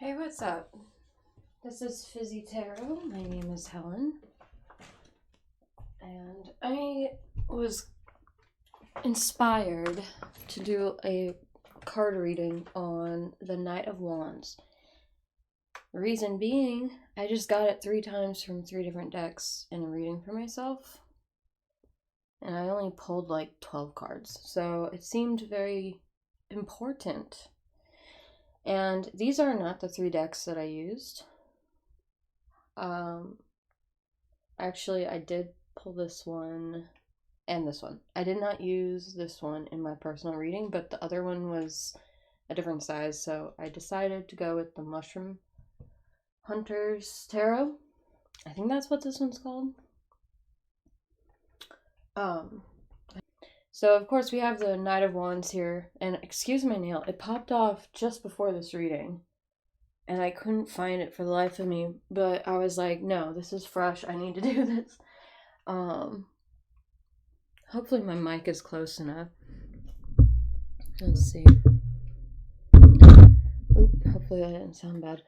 Hey, what's up? This is Fizzy Tarot. My name is Helen. And I was inspired to do a card reading on the Knight of Wands. The reason being, I just got it 3 times from 3 different decks in a reading for myself. And I only pulled like 12 cards. So it seemed very important. And these are not the 3 decks that I used. Actually, I did pull this one and this one. I did not use this one in my personal reading, but the other one was a different size, so I decided to go with the Mushroom Hunter's Tarot. I think that's what this one's called. So of course we have the Knight of Wands here, and excuse my nail, it popped off just before this reading. And I couldn't find it for the life of me, but I was like, no, this is fresh, I need to do this. Hopefully my mic is close enough. Let's see. Oop, hopefully that didn't sound bad.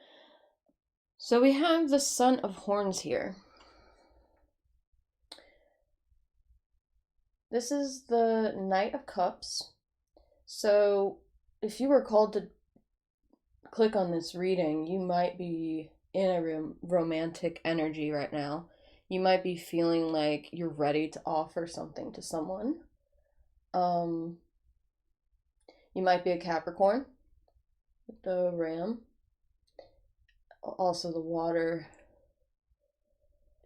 So we have the Son of Horns here. This is the Knight of Cups. So if you were called to click on this reading, you might be in a romantic energy right now. You might be feeling like you're ready to offer something to someone. You might be a Capricorn with the ram. Also the water.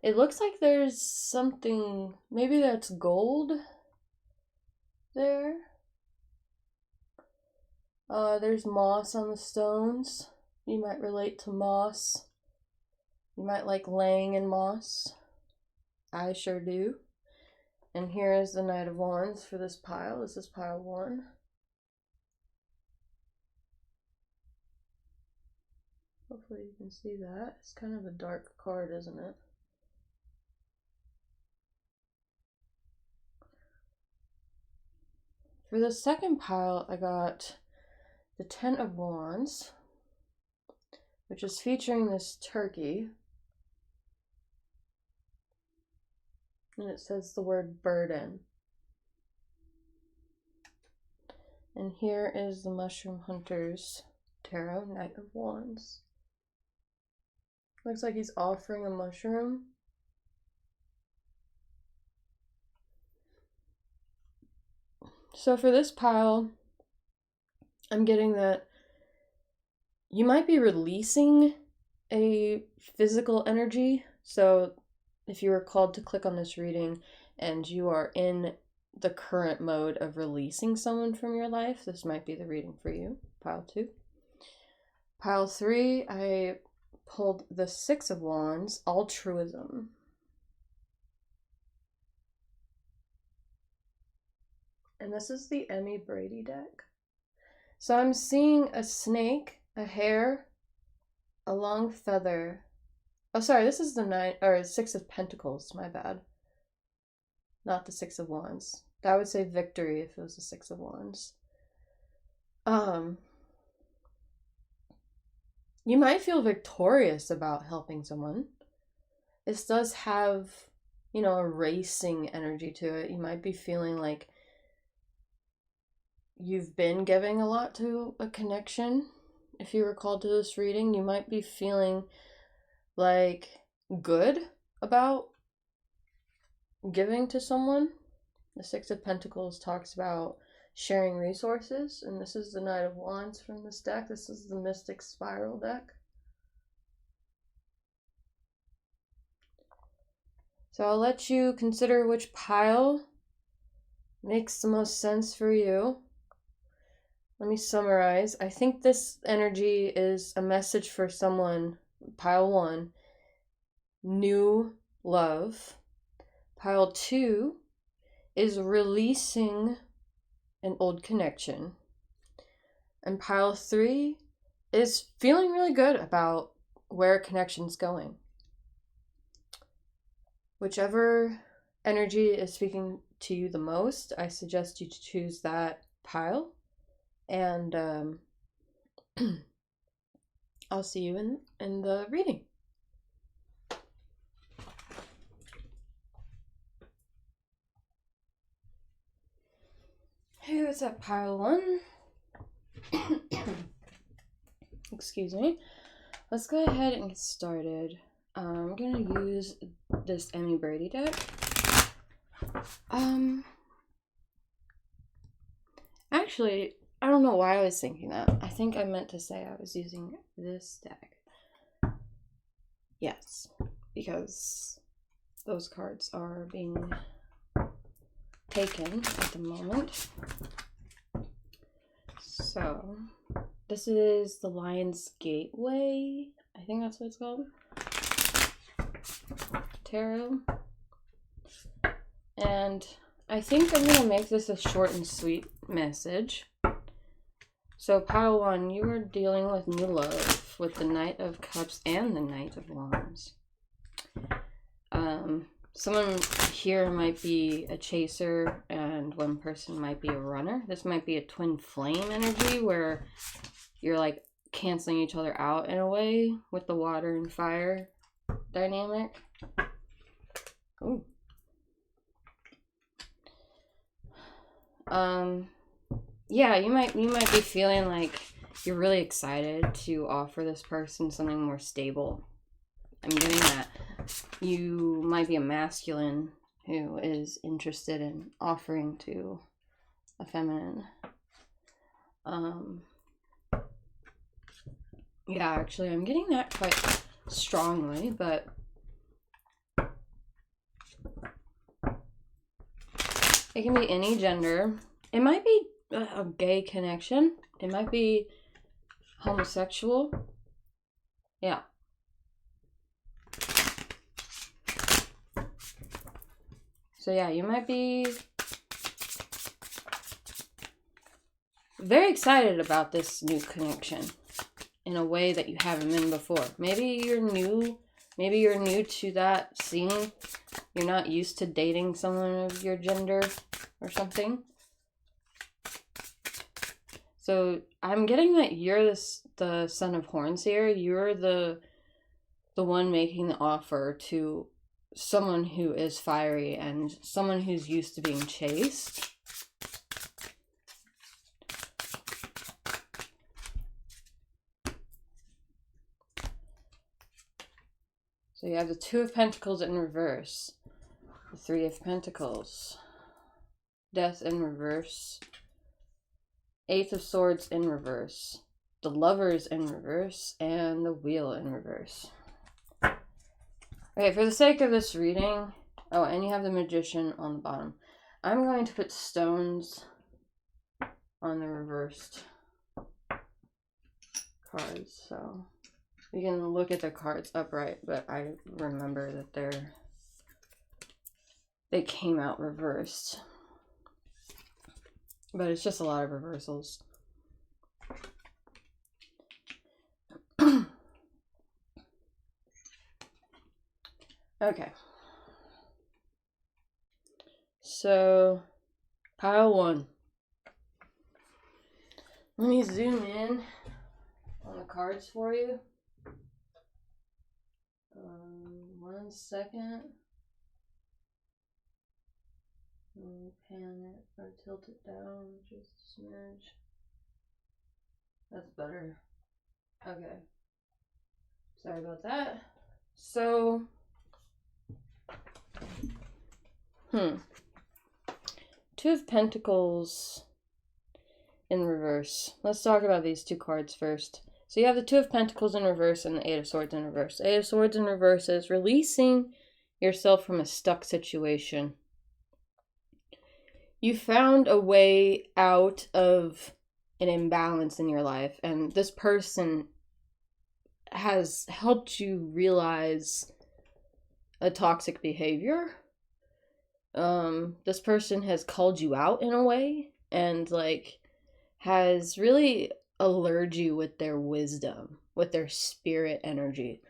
It looks like there's something, maybe that's gold there. There's moss on the stones. You might relate to moss. You might like laying in moss. I sure do. And here is the Knight of Wands for this pile. This is pile 1. Hopefully you can see that. It's kind of a dark card, isn't it? For the second pile, I got the Ten of Wands, which is featuring this turkey. And it says the word burden. And here is the Mushroom Hunter's Tarot, Knight of Wands. Looks like he's offering a mushroom. So for this pile, I'm getting that you might be releasing a physical energy. So if you were called to click on this reading and you are in the current mode of releasing someone from your life, this might be the reading for you. Pile 2. Pile 3, I pulled the Six of Wands, altruism. And this is the Emmy Brady deck. So I'm seeing a snake, a hare, a long feather. Oh, sorry, this is the Six of Pentacles, my bad. Not the Six of Wands. That would say victory if it was the Six of Wands. You might feel victorious about helping someone. This does have, a racing energy to it. You might be feeling like you've been giving a lot to a connection. If you were called to this reading, you might be feeling like good about giving to someone. The Six of Pentacles talks about sharing resources, and this is the Knight of Wands from this deck. This is the Mystic Spiral deck. So I'll let you consider which pile makes the most sense for you. Let me summarize. I think this energy is a message for someone. Pile 1, new love. Pile 2 is releasing an old connection. And pile 3 is feeling really good about where a connection's going. Whichever energy is speaking to you the most, I suggest you to choose that pile. And I'll see you in the reading. Hey, what's up, pile one? Excuse me. Let's go ahead and get started. I'm gonna use this Emmy Brady deck. Actually, I don't know why I was thinking that. I think I meant to say I was using this deck. Yes, because those cards are being taken at the moment. So, this is the Lion's Gateway. I think that's what it's called. Tarot. And I think I'm going to make this a short and sweet message. So, pile one, you are dealing with new love with the Knight of Cups and the Knight of Wands. Someone here might be a chaser and one person might be a runner. This might be a twin flame energy where you're like canceling each other out in a way with the water and fire dynamic. Ooh. Yeah, you might be feeling like you're really excited to offer this person something more stable. I'm getting that. You might be a masculine who is interested in offering to a feminine. Yeah, actually, I'm getting that quite strongly, but it can be any gender. It might be a gay connection. It might be homosexual. Yeah. So yeah, you might be very excited about this new connection in a way that you haven't been before. Maybe you're new to that scene. You're not used to dating someone of your gender or something. So I'm getting that you're the Son of Horns here. You're the one making the offer to someone who is fiery and someone who's used to being chased. So you have the Two of Pentacles in reverse, the Three of Pentacles, Death in reverse, Eight of Swords in reverse, the Lovers in reverse, and the Wheel in reverse. Okay, for the sake of this reading, oh, and you have the Magician on the bottom. I'm going to put stones on the reversed cards, so we can look at the cards upright, but I remember that they came out reversed. But it's just a lot of reversals. Okay. So, pile one. Let me zoom in on the cards for you. 1 second. Pan it or tilt it down just a smidge. That's better. Okay. Sorry about that. So, Two of Pentacles in reverse. Let's talk about these two cards first. So you have the Two of Pentacles in reverse and the Eight of Swords in reverse. The Eight of Swords in reverse is releasing yourself from a stuck situation. You found a way out of an imbalance in your life, and this person has helped you realize a toxic behavior. This person has called you out in a way and like has really allured you with their wisdom, with their spirit energy.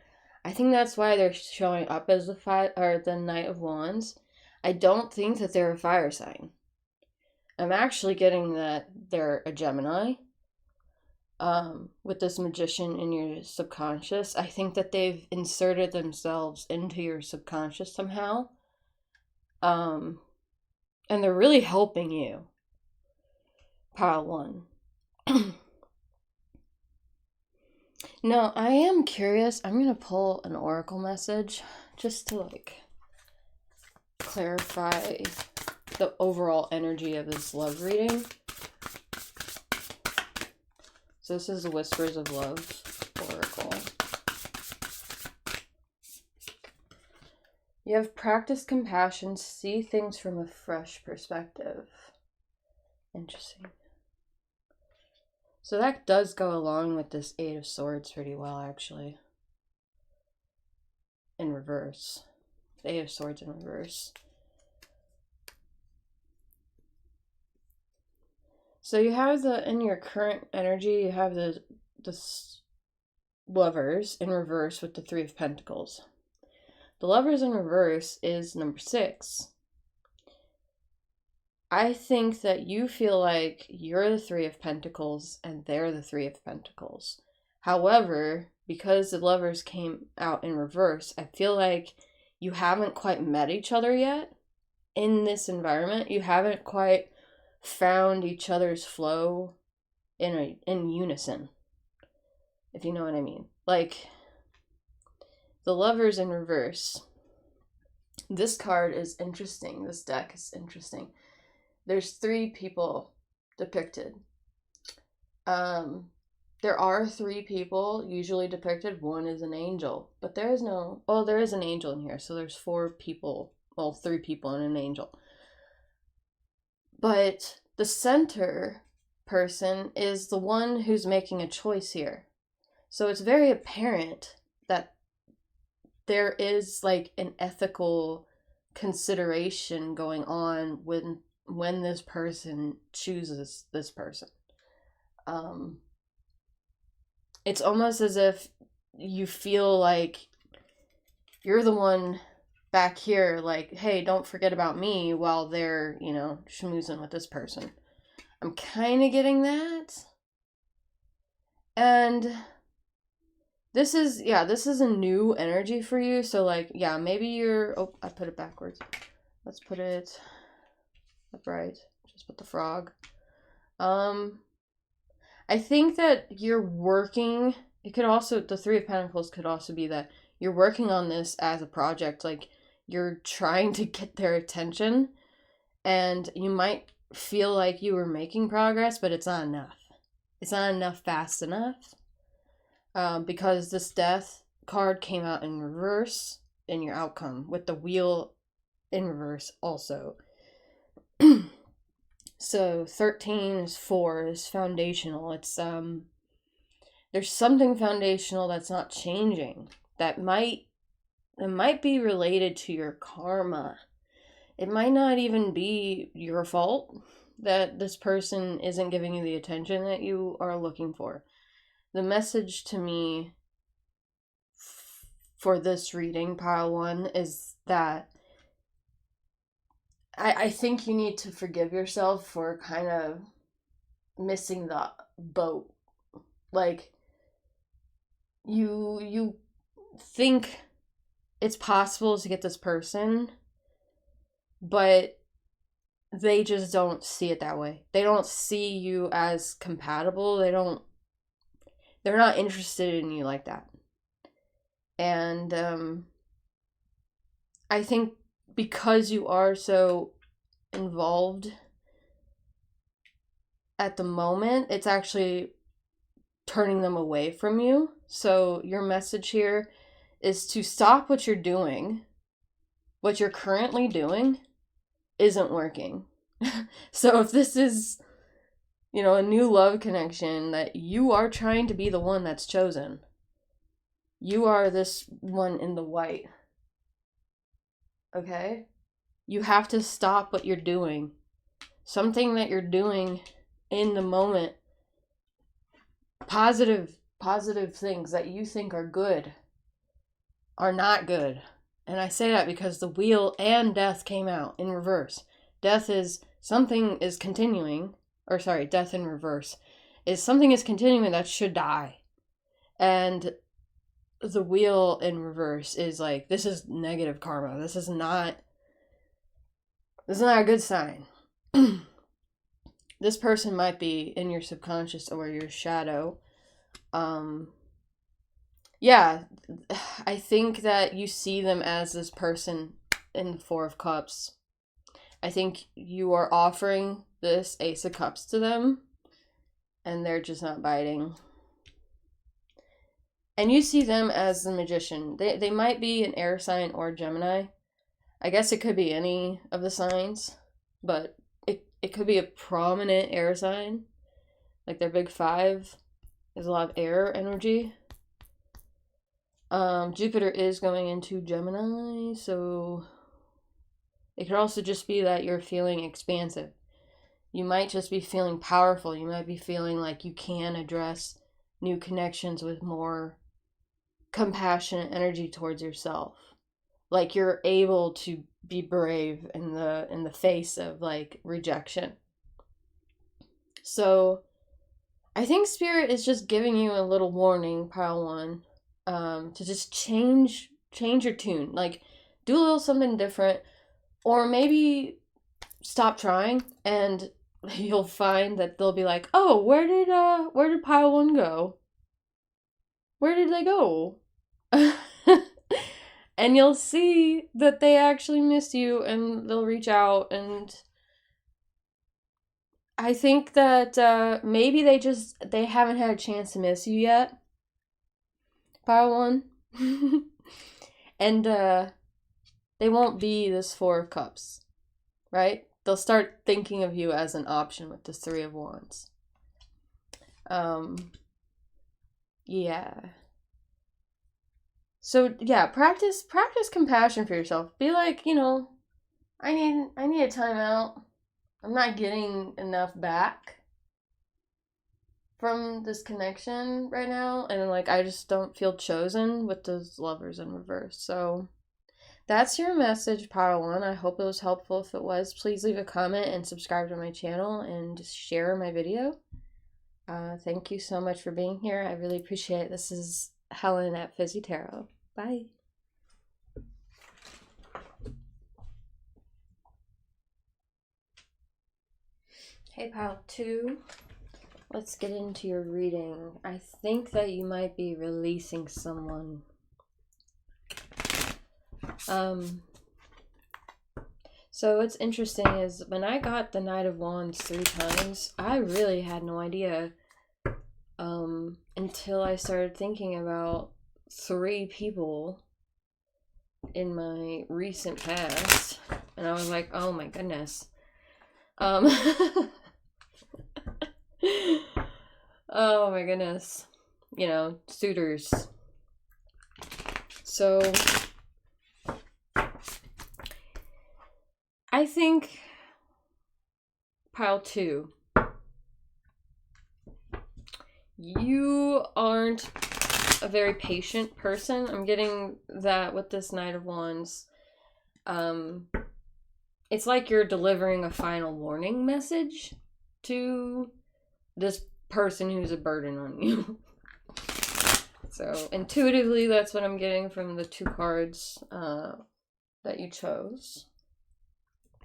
I think that's why they're showing up as the Knight of Wands. I don't think that they're a fire sign. I'm actually getting that they're a Gemini. with this magician in your subconscious. I think that they've inserted themselves into your subconscious somehow. And they're really helping you. Pile 1. Now, I am curious. I'm going to pull an oracle message just to clarify the overall energy of this love reading. So this is the Whispers of Love oracle. You have practiced compassion, see things from a fresh perspective. Interesting. So that does go along with this 8 of Swords pretty well, actually. In reverse. The 8 of Swords in reverse. So you have in your current energy, you have the Lovers in reverse with the 3 of Pentacles. The Lovers in reverse is number 6. I think that you feel like you're the 3 of Pentacles and they're the 3 of Pentacles. However, because the Lovers came out in reverse, I feel like you haven't quite met each other yet in this environment. You haven't quite found each other's flow in unison, if you know what I mean. Like, the Lovers in reverse. This card is interesting. This deck is interesting. There's 3 people depicted. There are 3 people usually depicted. 1 is an angel, but there is no, oh, there is an angel in here. So there's 4 people, well, 3 people and an angel. But the center person is the one who's making a choice here. So it's very apparent that there is like an ethical consideration going on when this person chooses this person. It's almost as if you feel like you're the one back here, like, hey, don't forget about me, while they're, schmoozing with this person. I'm kind of getting that. And this is a new energy for you. So maybe you're, oh, I put it backwards. Let's put it upright. Just put the frog. I think that you're working, it could also, the 3 of Pentacles could also be that you're working on this as a project, like you're trying to get their attention, and you might feel like you were making progress, but it's not enough. It's not enough fast enough, because this Death card came out in reverse in your outcome, with the Wheel in reverse also. So 13 is 4, is foundational. It's there's something foundational that's not changing. That might be related to your karma. It might not even be your fault that this person isn't giving you the attention that you are looking for. The message to me for this reading, pile 1, is that I think you need to forgive yourself for kind of missing the boat. Like, you think it's possible to get this person, but they just don't see it that way. They don't see you as compatible. They're not interested in you like that. And I think because you are so involved at the moment, it's actually turning them away from you. So your message here is to stop what you're doing. What you're currently doing isn't working. So if this is, a new love connection, that you are trying to be the one that's chosen. You are this one in the white. Okay? You have to stop what you're doing. Something that you're doing in the moment. Positive things that you think are good are not good. And I say that because the Wheel and Death came out in reverse. Death is something is continuing, or sorry, Death in reverse is something is continuing that should die. And the wheel in reverse is like, this is negative karma. This is not a good sign. This person might be in your subconscious or your shadow. Yeah, I think that you see them as this person in the Four of Cups. I think you are offering this Ace of Cups to them, and they're just not biting. And you see them as the Magician. They might be an air sign or Gemini. I guess it could be any of the signs, but it could be a prominent air sign. Like their big five is a lot of air energy. Jupiter is going into Gemini, so it could also just be that you're feeling expansive. You might just be feeling powerful. You might be feeling like you can address new connections with more compassionate energy towards yourself. Like you're able to be brave in the face of like rejection. So I think Spirit is just giving you a little warning, pile one, to just change your tune. Like do a little something different, or maybe stop trying, and you'll find that they'll be like, oh, where did pile one go? Where did they go? And you'll see that they actually miss you, and they'll reach out. And I think that maybe they haven't had a chance to miss you yet, pile one. And they won't be this Four of Cups, right? They'll start thinking of you as an option with this Three of Wands. Yeah. So yeah, practice compassion for yourself. Be like, I need a timeout. I'm not getting enough back from this connection right now, and like I just don't feel chosen with those Lovers in reverse. So that's your message, pile one. I hope it was helpful. If it was, please leave a comment and subscribe to my channel and just share my video. Thank you so much for being here. I really appreciate it. This is Helen at Fizzy Tarot. Bye. Hey, pile two. Let's get into your reading. I think that you might be releasing someone. So what's interesting is when I got the Knight of Wands 3 times, I really had no idea until I started thinking about 3 people in my recent past, and I was like, oh my goodness. Oh my goodness. Suitors. So I think pile 2, you aren't a very patient person. I'm getting that with this Knight of Wands. It's like you're delivering a final warning message to this person who's a burden on you. So intuitively, that's what I'm getting from the 2 cards that you chose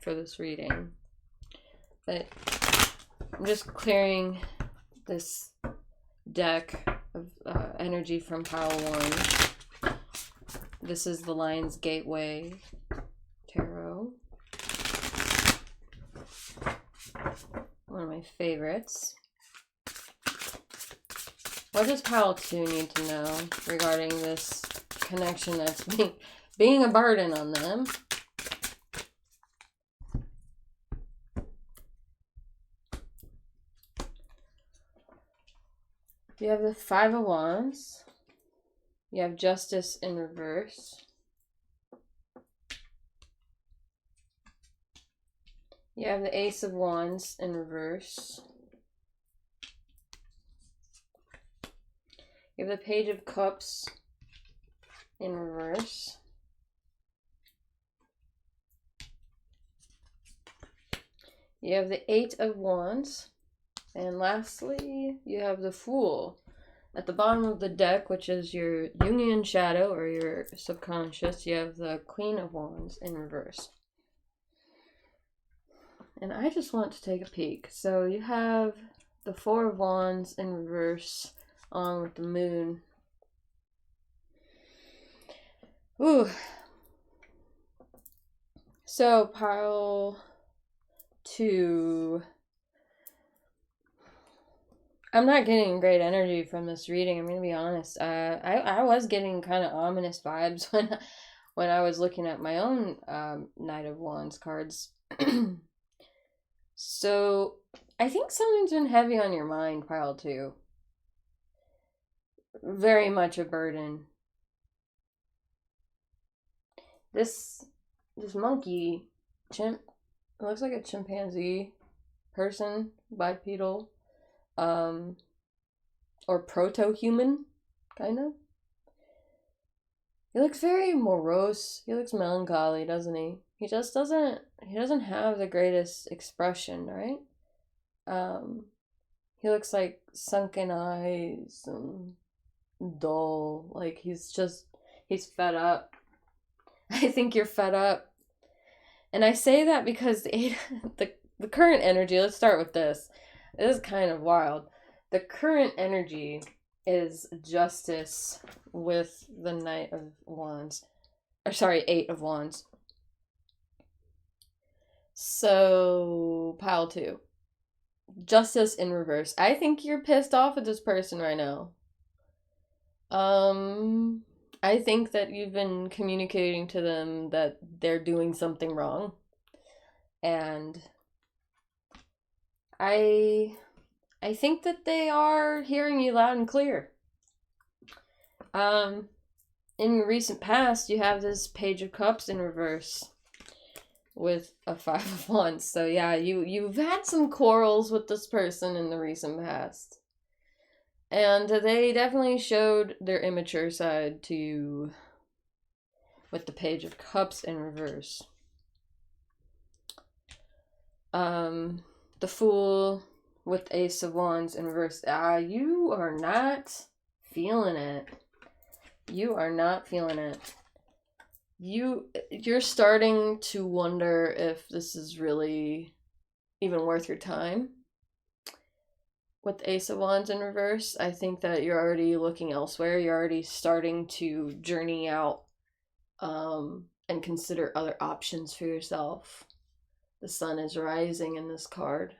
for this reading. But I'm just clearing this deck of energy from pile 1. This is the Lion's Gateway Tarot. One of my favorites. What does pile 2 need to know regarding this connection that's being a burden on them? You have the 5 of Wands. You have Justice in reverse. You have the Ace of Wands in reverse. You have the Page of Cups in reverse. You have the 8 of Wands And lastly, you have the Fool. At the bottom of the deck, which is your Jungian shadow or your subconscious, you have the Queen of Wands in reverse. And I just want to take a peek. So you have the Four of Wands in reverse on with the Moon. Ooh. So pile 2. I'm not getting great energy from this reading. I'm gonna be honest. I was getting kind of ominous vibes when I was looking at my own Knight of Wands cards. So I think something's been heavy on your mind, pile 2. Very much a burden. This monkey, chimp, it looks like a chimpanzee person, bipedal. Or proto-human, kind of. He looks very morose. He looks melancholy, doesn't he? He doesn't have the greatest expression, right? He looks like sunken eyes and dull. Like he's fed up. I think you're fed up. And I say that because the current energy, let's start with this. This is kind of wild. The current energy is Justice with the Knight of Wands. Or sorry, 8 of Wands. So, pile 2. Justice in reverse. I think you're pissed off at this person right now. I think that you've been communicating to them that they're doing something wrong. And I think that they are hearing you loud and clear. In recent past, you have this Page of Cups in reverse with a 5 of Wands. So yeah, you've had some quarrels with this person in the recent past. And they definitely showed their immature side to you with the Page of Cups in reverse. The Fool with Ace of Wands in reverse. You are not feeling it. You are not feeling it. You're starting to wonder if this is really even worth your time. With Ace of Wands in reverse, I think that you're already looking elsewhere. You're already starting to journey out and consider other options for yourself. The sun is rising in this card.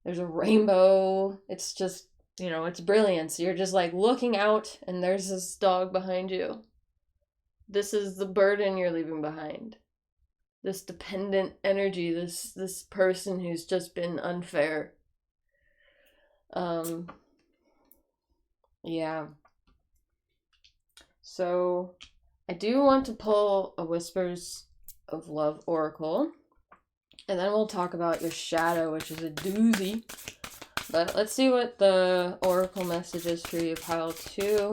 There's a rainbow. It's just, it's brilliance. You're just like looking out and there's this dog behind you. This is the burden you're leaving behind. This dependent energy, this person who's just been unfair. Yeah. So I do want to pull a Whispers of Love Oracle. And then we'll talk about your shadow, which is a doozy. But let's see what the Oracle message is for you, pile 2.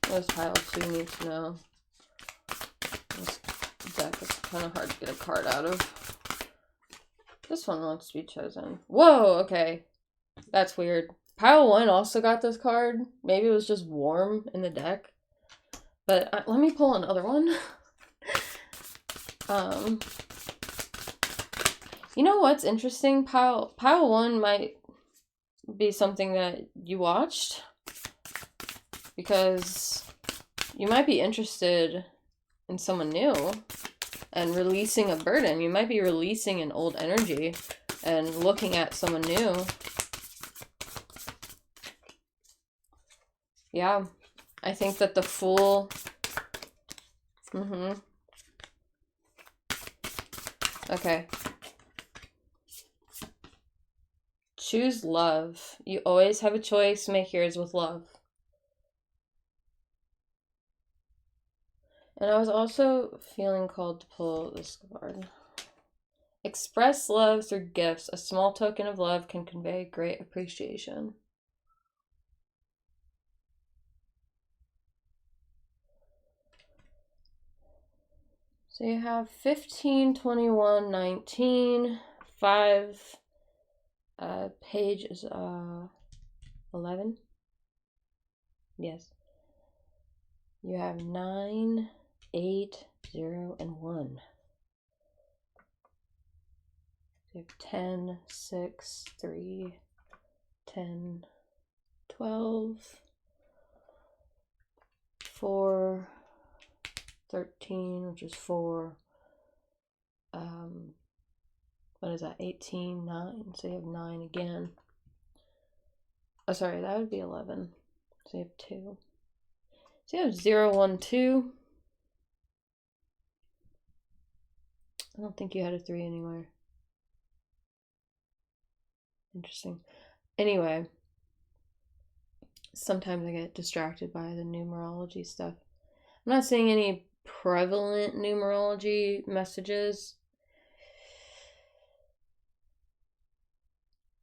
What does pile 2 need to know? This deck is kind of hard to get a card out of. This one wants to be chosen. Whoa, okay. That's weird. Pile 1 also got this card. Maybe it was just warm in the deck. But let me pull another one. You know what's interesting? Pile 1 might be something that you watched. Because you might be interested in someone new and releasing a burden. You might be releasing an old energy and looking at someone new. Yeah, I think that the Fool... Okay. Choose love. You always have a choice. Make yours with love. And I was also feeling called to pull this card. Express love through gifts. A small token of love can convey great appreciation. So you have 15, 21, 19, 5, page is 11. Yes. You have 9, 8, 0, and 1. So you have 10, 6, 3, 10, 12, 4, 13, which is 4. What is that? 18, 9. So you have 9 again. Oh, sorry, that would be 11. So you have 2. So you have 0, 1, 2. I don't think you had a 3 anywhere. Interesting. Anyway, sometimes I get distracted by the numerology stuff. I'm not seeing any prevalent numerology messages.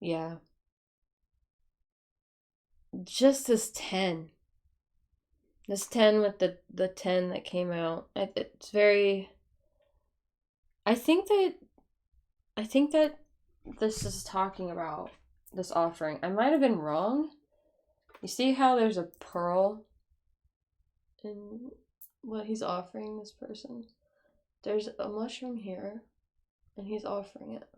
Yeah. Just this 10. This 10 with the 10 that came out. It's very... I think that this is talking about this offering. I might have been wrong. You see how there's a pearl in what he's offering this person? There's a mushroom here, and he's offering it.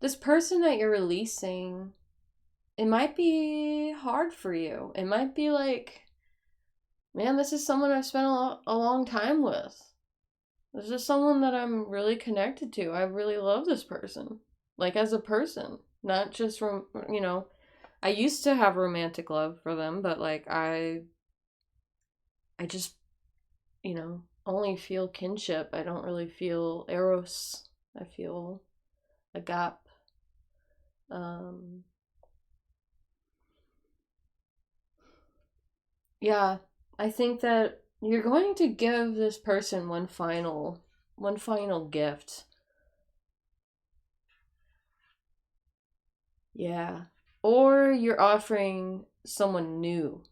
This person that you're releasing, it might be hard for you. It might be like, man, this is someone I've spent a long time with. This is someone that I'm really connected to. I really love this person. Like, as a person. Not just from, I used to have romantic love for them, but, like, I just, only feel kinship. I don't really feel eros. I feel agape. Yeah, I think that you're going to give this person one final gift. Yeah. Or you're offering someone new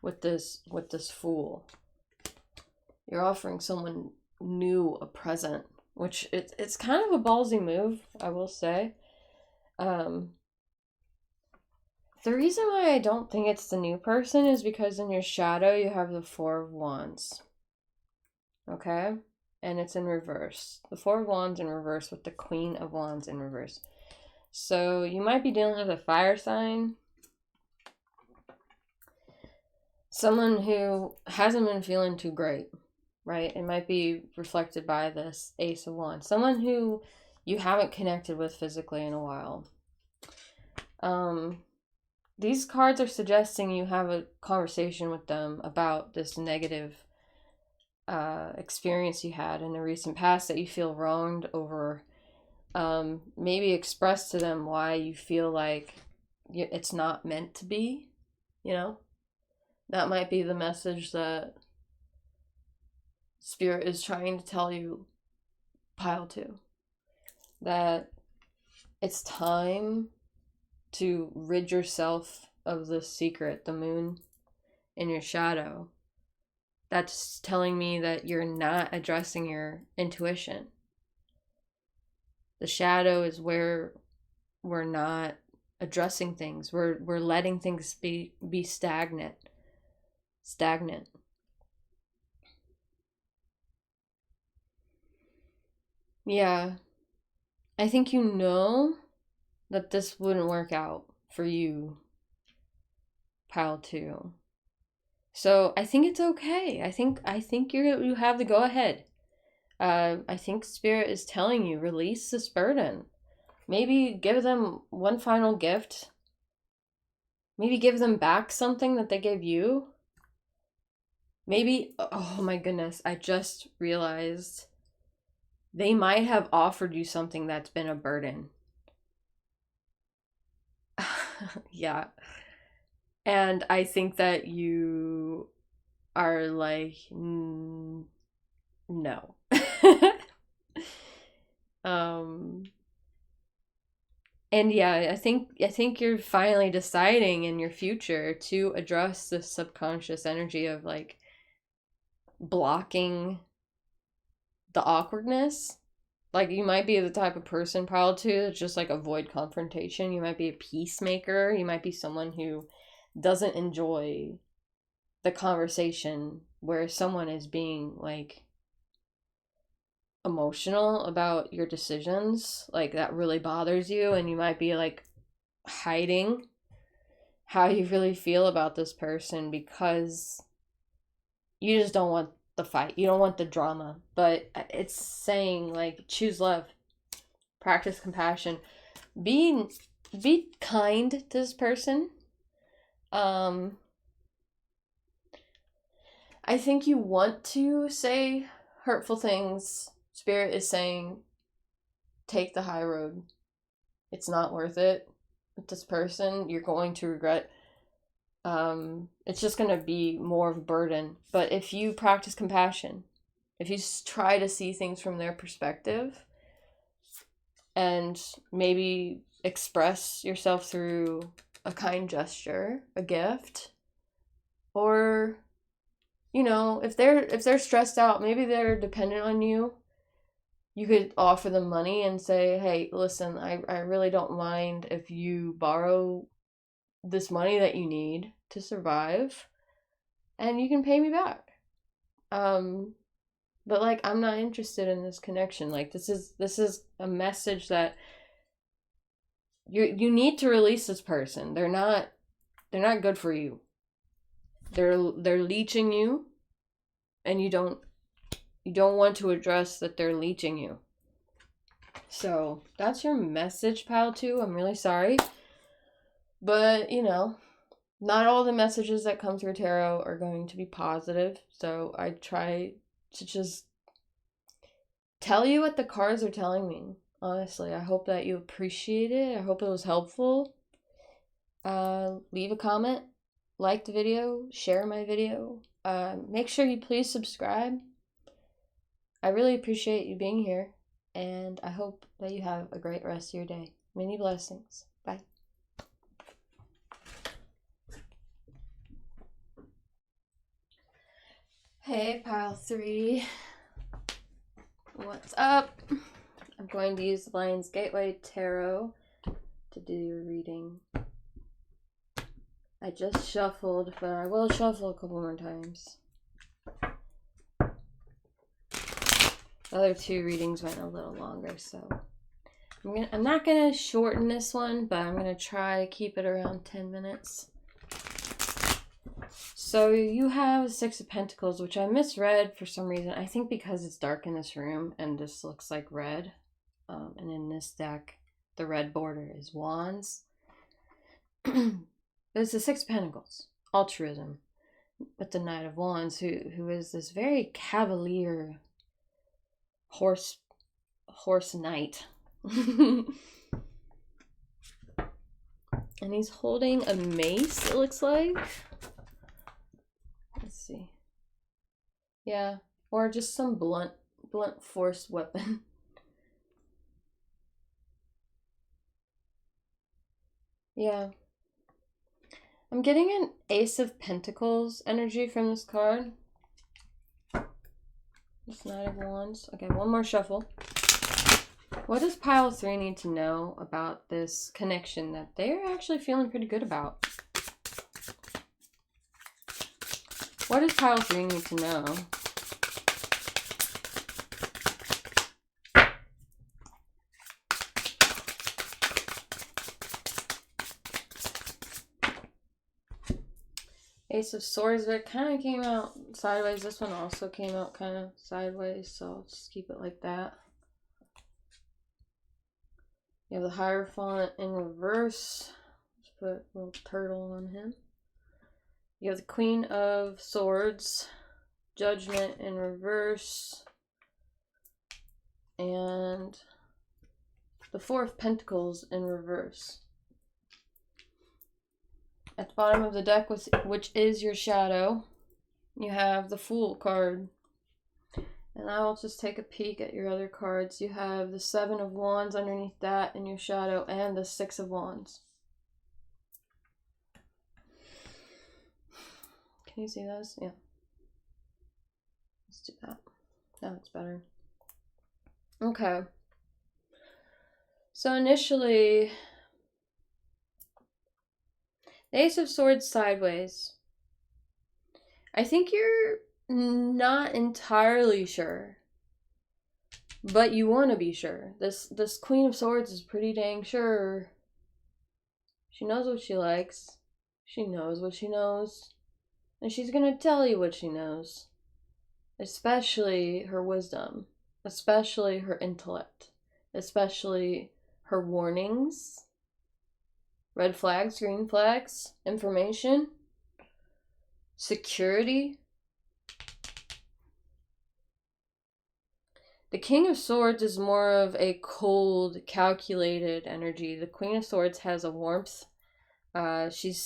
with this fool. You're offering someone new a present, which it's kind of a ballsy move, I will say. The reason why I don't think it's the new person is because in your shadow you have the 4 of Wands. Okay? And it's in reverse. The 4 of Wands in reverse with the Queen of Wands in reverse. So you might be dealing with a fire sign. Someone who hasn't been feeling too great, right? It might be reflected by this Ace of Wands. Someone who you haven't connected with physically in a while. These cards are suggesting you have a conversation with them about this negative experience you had in the recent past that you feel wronged over. Maybe express to them why you feel like it's not meant to be, That might be the message that Spirit is trying to tell you, pile 2. That it's time to rid yourself of the secret, the moon in your shadow. That's telling me that you're not addressing your intuition. The shadow is where we're not addressing things. We're letting things be stagnant. Yeah. I think that this wouldn't work out for you, pile 2. So I think it's okay. I think you have the go ahead. I think Spirit is telling you, release this burden. Maybe give them one final gift. Maybe give them back something that they gave you. Maybe, oh my goodness, I just realized they might have offered you something that's been a burden. Yeah. And I think that you are like, no. And yeah, I think you're finally deciding in your future to address the subconscious energy of like, blocking the awkwardness. Like, you might be the type of person, pile 2, that's just like avoid confrontation. You might be a peacemaker. You might be someone who doesn't enjoy the conversation where someone is being like emotional about your decisions. Like, that really bothers you, and you might be like hiding how you really feel about this person because you just don't want the fight. You don't want the drama. But it's saying, like, choose love, practice compassion, be kind to this person. I think you want to say hurtful things. Spirit is saying, take the high road. It's not worth it with this person. You're going to regret. It's just going to be more of a burden. But if you practice compassion, if you try to see things from their perspective and maybe express yourself through a kind gesture, a gift, or, you know, if they're stressed out, maybe they're dependent on you, you could offer them money and say, hey, listen, I really don't mind if you borrow this money that you need to survive, and you can pay me back. But like, I'm not interested in this connection. Like, this is a message that you need to release this person. They're not good for you. They're leeching you, and you don't want to address that they're leeching you. So that's your message, pile 2. I'm really sorry, but you know, not all the messages that come through tarot are going to be positive. So I try to just tell you what the cards are telling me. Honestly, I hope that you appreciate it. I hope it was helpful. Leave a comment, like the video, share my video. Make sure you please subscribe. I really appreciate you being here, and I hope that you have a great rest of your day. Many blessings. Bye. Hey, pile 3. What's up? I'm going to use the Lion's Gateway Tarot to do your reading. I just shuffled, but I will shuffle a couple more times. The other 2 readings went a little longer, so I'm not gonna shorten this one, but I'm gonna try to keep it around 10 minutes. So you have 6 of Pentacles, which I misread for some reason. I think because it's dark in this room and this looks like red. And in this deck, the red border is Wands. There's the 6 of Pentacles, altruism, with the Knight of Wands, who is this very cavalier horse knight. And he's holding a mace, it looks like. Let's see. Yeah, or just some blunt force weapon. Yeah. I'm getting an Ace of Pentacles energy from this card. This Knight of Wands. Okay, one more shuffle. What does pile 3 need to know about this connection that they're actually feeling pretty good about? What does pile 3 need to know? Ace of Swords, but it kind of came out sideways. This one also came out kind of sideways, so I'll just keep it like that. You have the Hierophant in reverse. Let's put a little turtle on him. You have the Queen of Swords, Judgment in reverse, and the 4 of Pentacles in reverse. At the bottom of the deck, which is your shadow, you have the Fool card. And I will just take a peek at your other cards. You have the 7 of Wands underneath that in your shadow, and the 6 of Wands. Can you see those? Yeah. do that. That looks better. Okay. So initially, the Ace of Swords sideways. I think you're not entirely sure, but you want to be sure. This Queen of Swords is pretty dang sure. She knows what she likes. She knows what she knows. And she's gonna tell you what she knows. Especially her wisdom. Especially her intellect. Especially her warnings. Red flags, green flags, information, security. The King of Swords is more of a cold, calculated energy. The Queen of Swords has a warmth. She's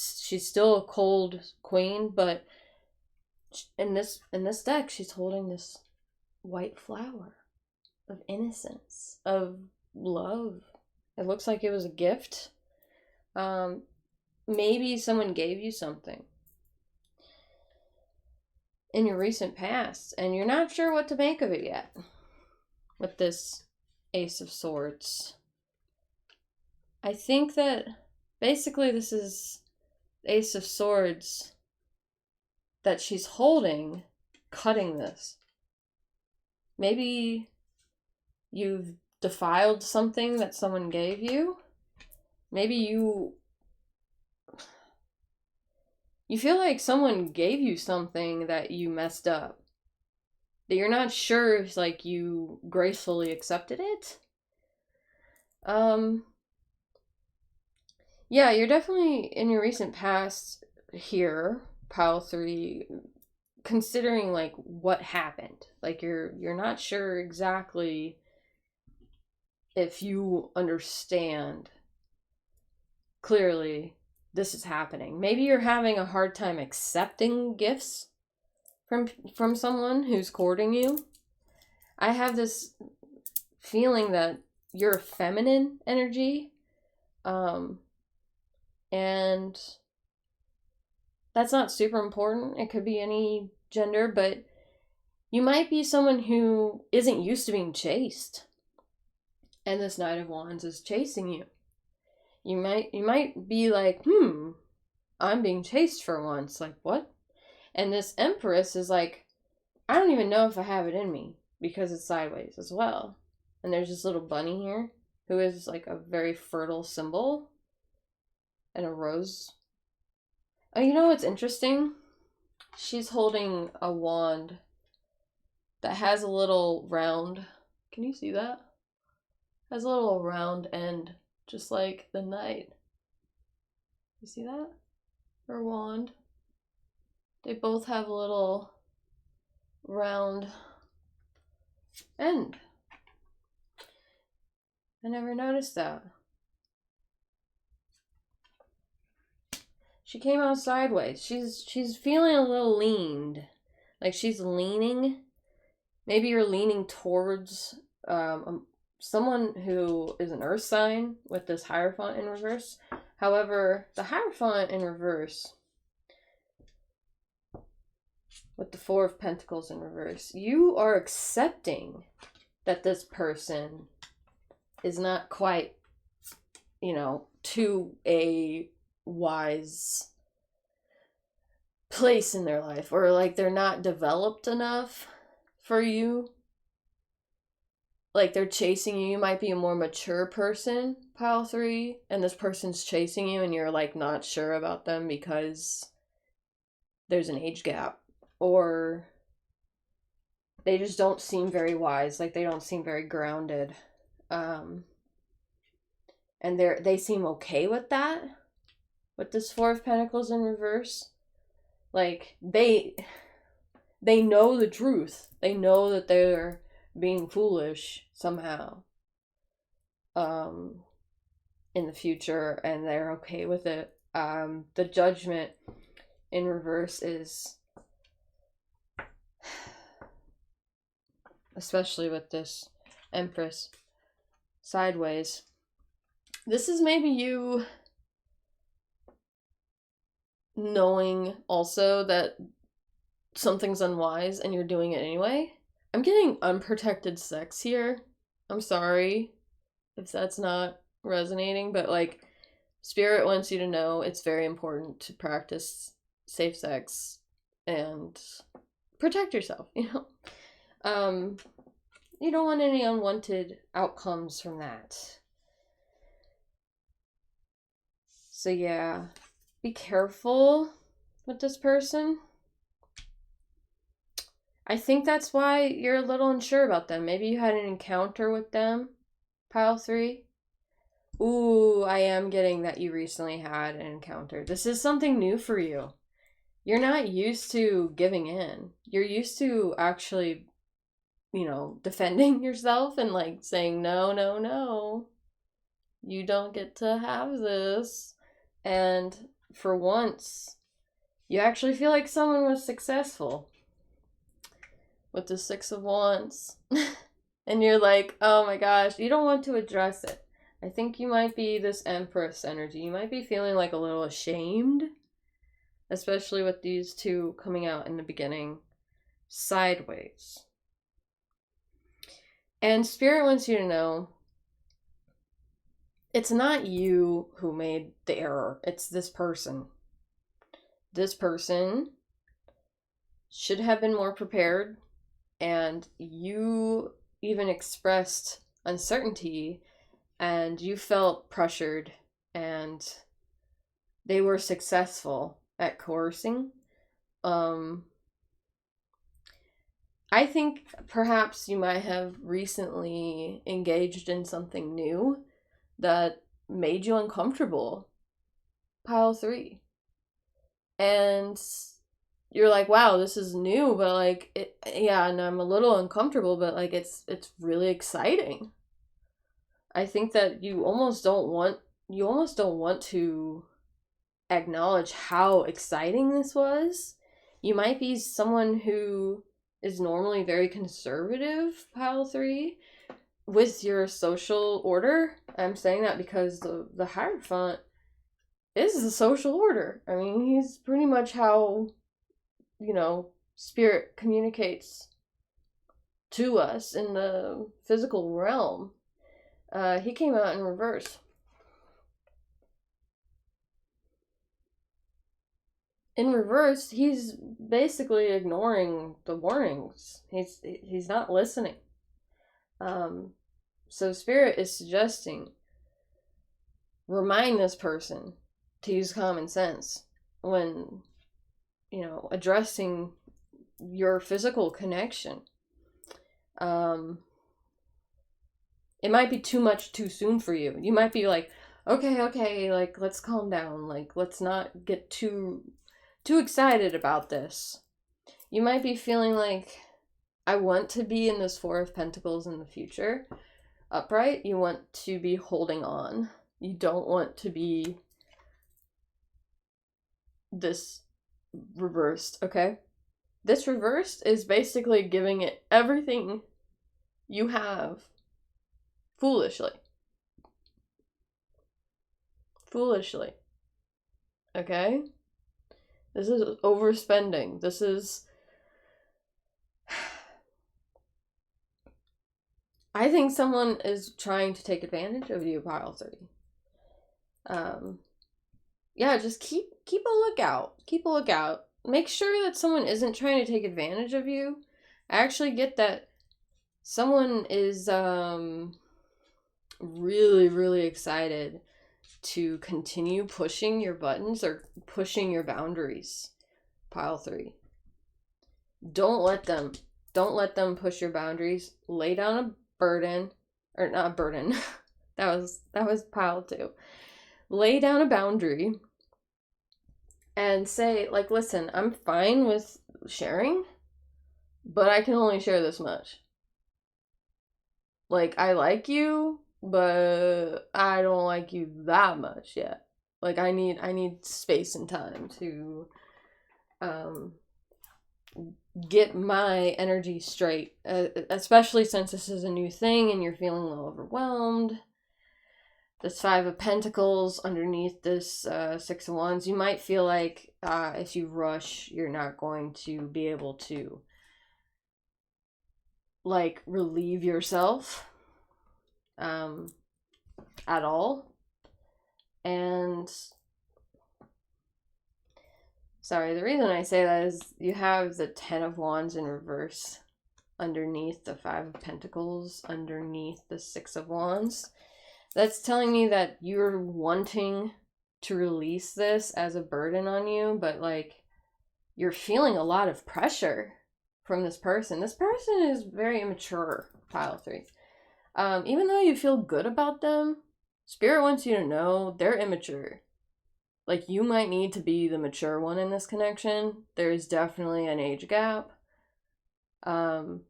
still a cold queen, but in this deck, she's holding this white flower of innocence, of love. It looks like it was a gift. Maybe someone gave you something in your recent past, and you're not sure what to make of it yet. With this Ace of Swords, I think that basically this is Ace of Swords that she's holding, cutting this. Maybe you've defiled something that someone gave you. Maybe you feel like someone gave you something that you messed up. That you're not sure if like you gracefully accepted it. Yeah, you're definitely in your recent past here, pile 3, considering like what happened. Like you're not sure exactly if you understand clearly this is happening. Maybe you're having a hard time accepting gifts from someone who's courting you. I have this feeling that you're a feminine energy, and that's not super important. It could be any gender, but you might be someone who isn't used to being chased, and this Knight of Wands is chasing you. You might be like, I'm being chased for once. Like, what? And this Empress is like, I don't even know if I have it in me, because it's sideways as well. And there's this little bunny here who is like a very fertile symbol. And a rose. Oh, you know what's interesting? She's holding a wand that has a little round. Can you see that? Has a little round end, just like the knight. You see that? Her wand. They both have a little round end. I never noticed that. She came out sideways. She's feeling a little leaned. Like she's leaning. Maybe you're leaning towards someone who is an earth sign with this Hierophant in reverse. However, the Hierophant in reverse with the Four of Pentacles in reverse, you are accepting that this person is not quite, to a wise place in their life, or like they're not developed enough for you. Like they're chasing you. You might be a more mature person, pile 3, and this person's chasing you and you're like not sure about them because there's an age gap, or they just don't seem very wise. Like they don't seem very grounded. And they seem okay with that, with this Four of Pentacles in reverse. Like they know the truth. They know that they're being foolish somehow in the future, and they're okay with it. The Judgment in reverse is, especially with this Empress sideways, this is maybe you knowing also that something's unwise and you're doing it anyway. I'm getting unprotected sex here. I'm sorry if that's not resonating, but like, Spirit wants you to know it's very important to practice safe sex and protect yourself, you know? You don't want any unwanted outcomes from that. So yeah, be careful with this person. I think that's why you're a little unsure about them. Maybe you had an encounter with them, pile 3. Ooh, I am getting that you recently had an encounter. This is something new for you. You're not used to giving in. You're used to actually, defending yourself and like saying, no, no, no. You don't get to have this. And for once, you actually feel like someone was successful with the 6 of Wands. And you're like, oh my gosh, you don't want to address it. I think you might be this Empress energy. You might be feeling like a little ashamed, especially with these two coming out in the beginning sideways. And Spirit wants you to know it's not you who made the error. It's this person. This person should have been more prepared, and you even expressed uncertainty, and you felt pressured, and they were successful at coercing. I think perhaps you might have recently engaged in something new that made you uncomfortable, pile 3. And you're like, wow, this is new, but like, and I'm a little uncomfortable, but like, it's really exciting. I think that you almost don't want to acknowledge how exciting this was. You might be someone who is normally very conservative, pile 3, with your social order. I'm saying that because the Hierophant is the social order. I mean, he's pretty much how, Spirit communicates to us in the physical realm. He came out in reverse. In reverse, he's basically ignoring the warnings. He's not listening. So Spirit is suggesting, remind this person to use common sense when, addressing your physical connection. It might be too much too soon for you. You might be like, okay, like, let's calm down. Like, let's not get too excited about this. You might be feeling like, I want to be in this 4 of Pentacles in the future. Upright, you want to be holding on. You don't want to be this reversed, okay? This reversed is basically giving it everything you have foolishly. Okay? This is overspending. This is... I think someone is trying to take advantage of you, pile 3. Just keep a lookout. Keep a lookout. Make sure that someone isn't trying to take advantage of you. I actually get that someone is really, really excited to continue pushing your buttons or pushing your boundaries, pile 3. Don't let them push your boundaries. Lay down a burden, or not burden. that was pile 2. Lay down a boundary and say, like, listen, I'm fine with sharing, but I can only share this much. Like, I like you, but I don't like you that much yet. Like, I need space and time to get my energy straight, especially since this is a new thing and you're feeling a little overwhelmed. this Five of Pentacles underneath this Six of Wands. You might feel like if you rush, you're not going to be able to like relieve yourself at all. And sorry, the reason I say that is you have the Ten of Wands in reverse underneath the Five of Pentacles, underneath the Six of Wands. That's telling me that you're wanting to release this as a burden on you, but like you're feeling a lot of pressure from this person. This person is very immature, pile 3. Even though you feel good about them, Spirit wants you to know they're immature. Like, you might need to be the mature one in this connection. There's definitely an age gap. And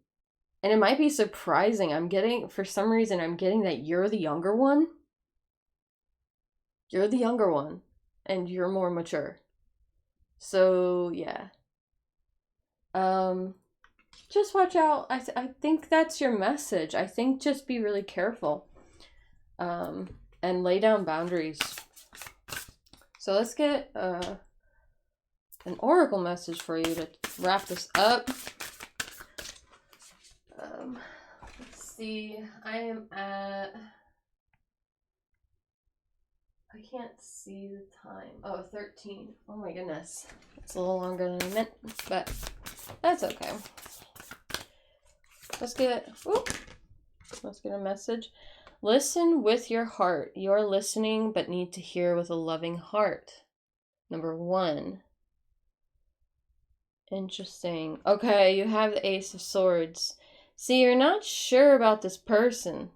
it might be surprising. For some reason, I'm getting that you're the younger one. You're the younger one. And you're more mature. So, yeah. Just watch out. I think that's your message. I think just be really careful. And lay down boundaries. So let's get an oracle message for you to wrap this up. Let's see. I am at... I can't see the time. Oh, 13. Oh my goodness. It's a little longer than I meant, but that's okay. Let's get a message. Listen with your heart. You're listening but need to hear with a loving heart. Number 1. Interesting. Okay, you have the Ace of Swords. See, you're not sure about this person.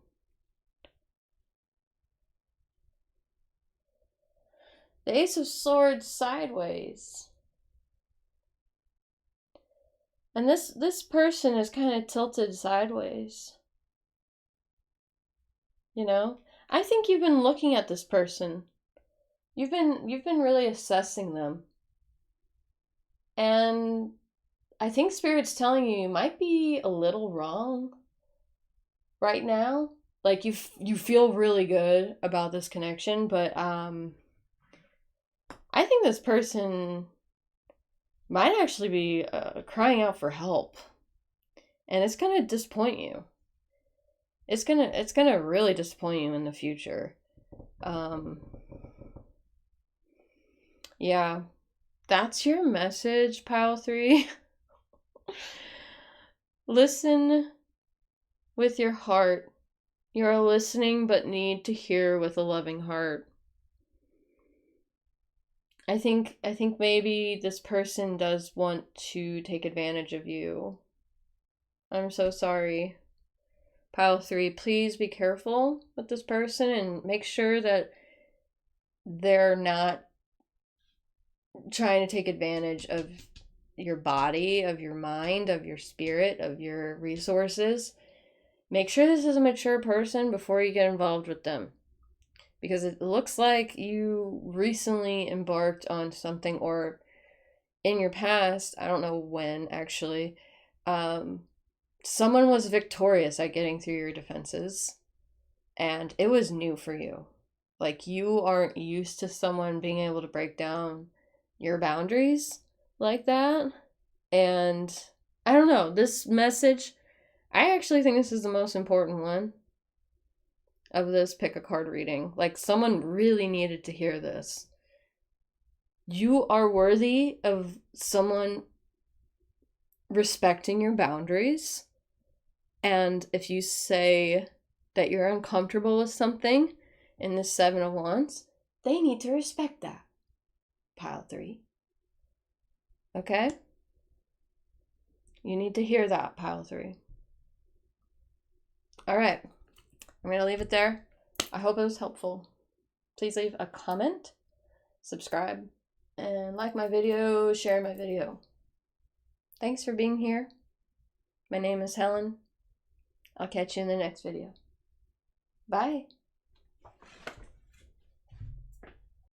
The Ace of Swords sideways. And this person is kind of tilted sideways. You know? I think you've been looking at this person. You've been really assessing them. And I think Spirit's telling you might be a little wrong right now. Like you feel really good about this connection, but I think this person might actually be crying out for help. And it's going to disappoint you. It's gonna really disappoint you in the future. Yeah, that's your message, pile 3. Listen with your heart. You're listening but need to hear with a loving heart. I think maybe this person does want to take advantage of you. I'm so sorry. Pile 3, please be careful with this person and make sure that they're not trying to take advantage of your body, of your mind, of your spirit, of your resources. Make sure this is a mature person before you get involved with them. Because it looks like you recently embarked on something, or in your past, I don't know when actually, someone was victorious at getting through your defenses, and it was new for you. Like, you aren't used to someone being able to break down your boundaries like that. And I don't know, this message, I actually think this is the most important one of this pick a card reading. Like, someone really needed to hear this. You are worthy of someone respecting your boundaries. And if you say that you're uncomfortable with something in the Seven of Wands, they need to respect that. Pile 3. Okay? You need to hear that, pile 3. All right. I'm going to leave it there. I hope it was helpful. Please leave a comment, subscribe, and like my video, share my video. Thanks for being here. My name is Helen. I'll catch you in the next video. Bye.